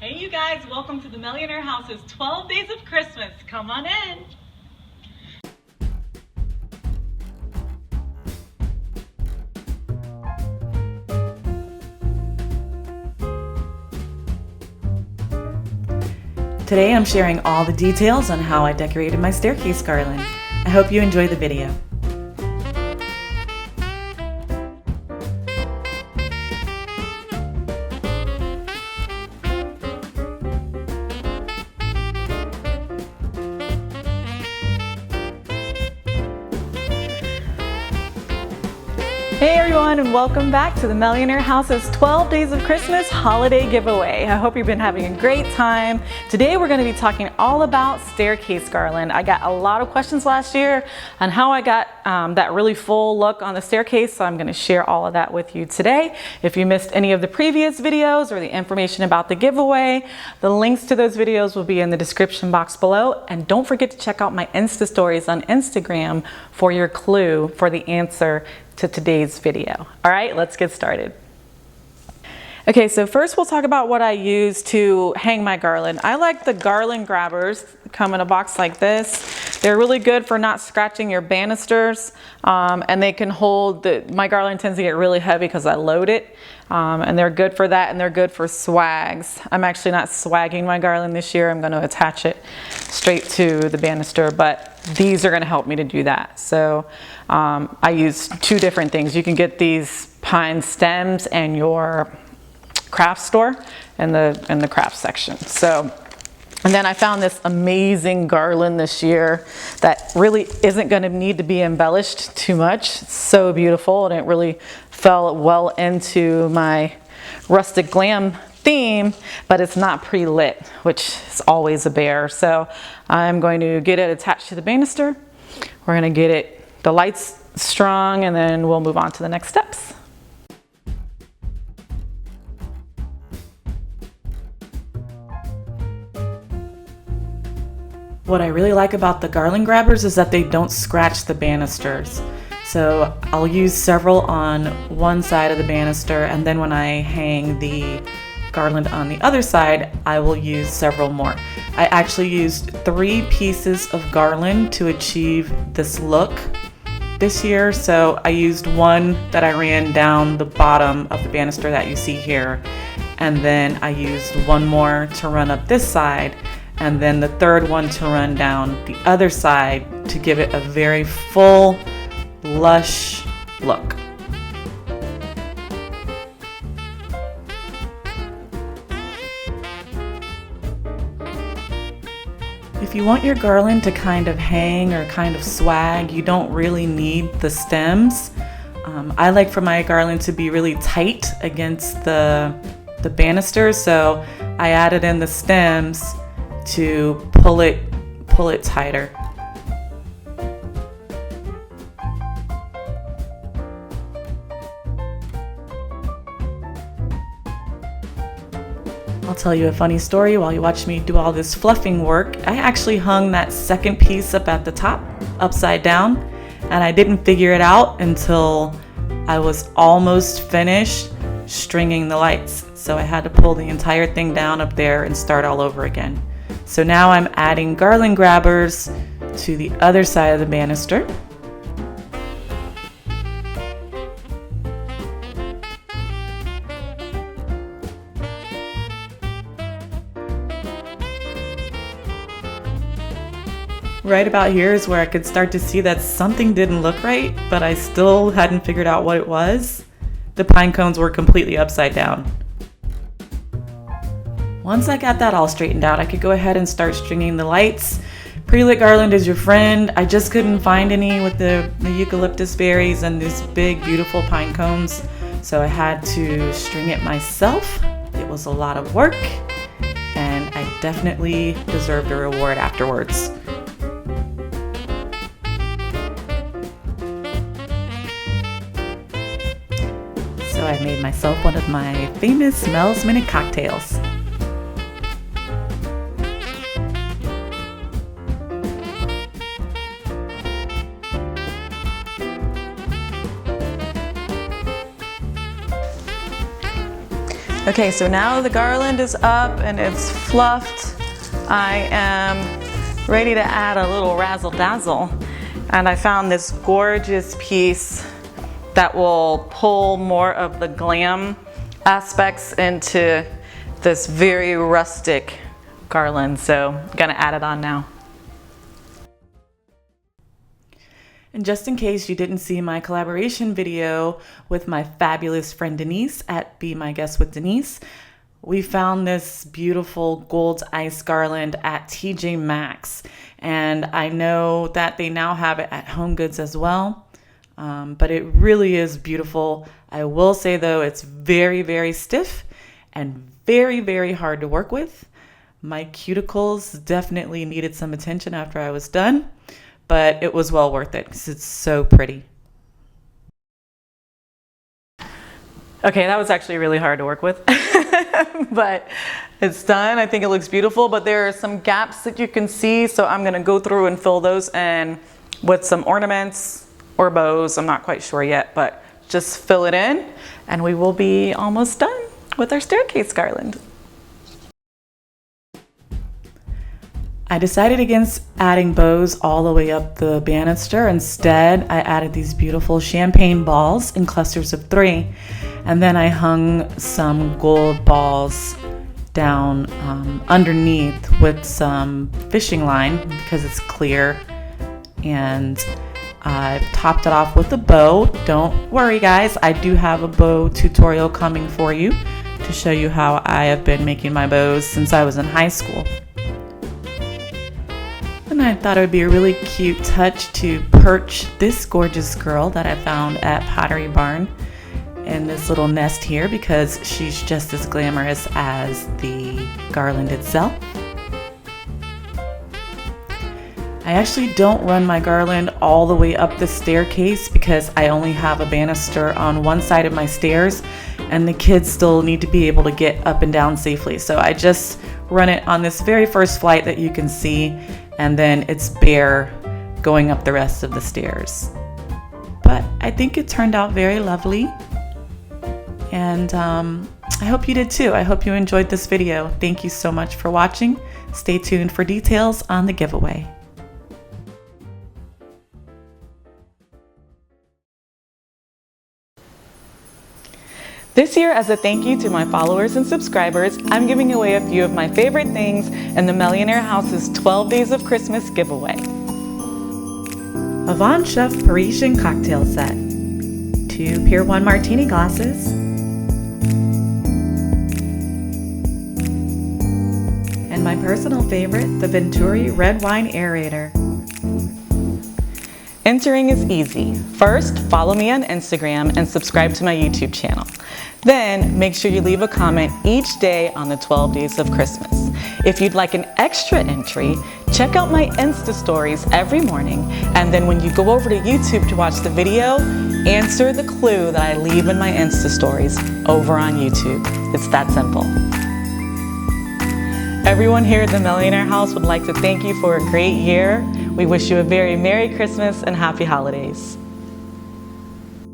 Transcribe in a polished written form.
Hey you guys, welcome to the Millionaire House's 12 Days of Christmas. Come on in. Today I'm sharing all the details on how I decorated my staircase garland. I hope you enjoy the video. Hey everyone, and welcome back to the Millionaire House's 12 Days of Christmas holiday giveaway. I hope you've been having a great time. Today we're going to be talking all about staircase garland. I got a lot of questions last year on how I got that really full look on the staircase, so I'm going to share all of that with you today. If you missed any of the previous videos or the information about the giveaway, the links to those videos will be in the description box below. And don't forget to check out my Insta stories on Instagram for your clue for the answer to today's video. All right, let's get started. Okay, so first we'll talk about what I use to hang my garland. I like the Garland Grabbers, come in a box like this. They're really good for not scratching your banisters, and they can hold my garland tends to get really heavy because I load it, and they're good for that, and they're good for swags. I'm actually not swagging my garland this year. I'm going to attach it straight to the banister, but these are going to help me to do that. So I use two different things. You can get these pine stems in your craft store in the craft section. So, and then I found this amazing garland this year that really isn't going to need to be embellished too much. It's so beautiful, and it really fell well into my rustic glam theme, but it's not pre-lit, which is always a bear. So I'm going to get it attached to the banister. We're going to get the lights strung, and then we'll move on to the next steps. What I really like about the Garland Grabbers is that they don't scratch the banisters. So I'll use several on one side of the banister, and then when I hang the garland on the other side, I will use several more. I actually used 3 pieces of garland to achieve this look this year. So I used one that I ran down the bottom of the banister that you see here, and then I used one more to run up this side, and then the third one to run down the other side to give it a very full, lush look. If you want your garland to kind of hang or kind of swag, you don't really need the stems. I like for my garland to be really tight against the banister, so I added in the stems to pull it tighter. I'll tell you a funny story while you watch me do all this fluffing work. I actually hung that second piece up at the top, upside down, and I didn't figure it out until I was almost finished stringing the lights. So I had to pull the entire thing down up there and start all over again. So now I'm adding Garland Grabbers to the other side of the banister. Right about here is where I could start to see that something didn't look right, but I still hadn't figured out what it was. The pine cones were completely upside down. Once I got that all straightened out, I could go ahead and start stringing the lights. Pre-lit garland is your friend. I just couldn't find any with the eucalyptus berries and these big, beautiful pine cones, so I had to string it myself. It was a lot of work, and I definitely deserved a reward afterwards. So I made myself one of my famous Smells Minute cocktails. Okay, so now the garland is up and it's fluffed. I am ready to add a little razzle dazzle. And I found this gorgeous piece that will pull more of the glam aspects into this very rustic garland. So I'm gonna add it on now. And just in case you didn't see my collaboration video with my fabulous friend Denise at Be My Guest with Denise, we found this beautiful gold ice garland at TJ Maxx. And I know that they now have it at Home Goods as well, but it really is beautiful. I will say though, it's very, very stiff and very, very hard to work with. My cuticles definitely needed some attention after I was done, but it was well worth it because it's so pretty. Okay, that was actually really hard to work with, but it's done. I think it looks beautiful, but there are some gaps that you can see, so I'm gonna go through and fill those in with some ornaments or bows. I'm not quite sure yet, but just fill it in and we will be almost done with our staircase garland. I decided against adding bows all the way up the banister. Instead, I added these beautiful champagne balls in clusters of 3. And then I hung some gold balls down underneath with some fishing line because it's clear. And I topped it off with a bow. Don't worry guys, I do have a bow tutorial coming for you to show you how I have been making my bows since I was in high school. And I thought it would be a really cute touch to perch this gorgeous girl that I found at Pottery Barn in this little nest here because she's just as glamorous as the garland itself. I actually don't run my garland all the way up the staircase because I only have a banister on one side of my stairs and the kids still need to be able to get up and down safely. So I just run it on this very first flight that you can see, and then it's bare going up the rest of the stairs. But I think it turned out very lovely, and I hope you did too. I hope you enjoyed this video. Thank you so much for watching. Stay tuned for details on the giveaway. This year, as a thank you to my followers and subscribers, I'm giving away a few of my favorite things in the Millionaire House's 12 Days of Christmas giveaway. A Von Chef Parisian cocktail set, 2 Pier 1 martini glasses, and my personal favorite, the Venturi red wine aerator. Entering is easy. First, follow me on Instagram and subscribe to my YouTube channel. Then, make sure you leave a comment each day on the 12 Days of Christmas. If you'd like an extra entry, check out my Insta stories every morning, and then when you go over to YouTube to watch the video, answer the clue that I leave in my Insta stories over on YouTube. It's that simple. Everyone here at the Millionaire House would like to thank you for a great year. We wish you a very Merry Christmas and Happy Holidays.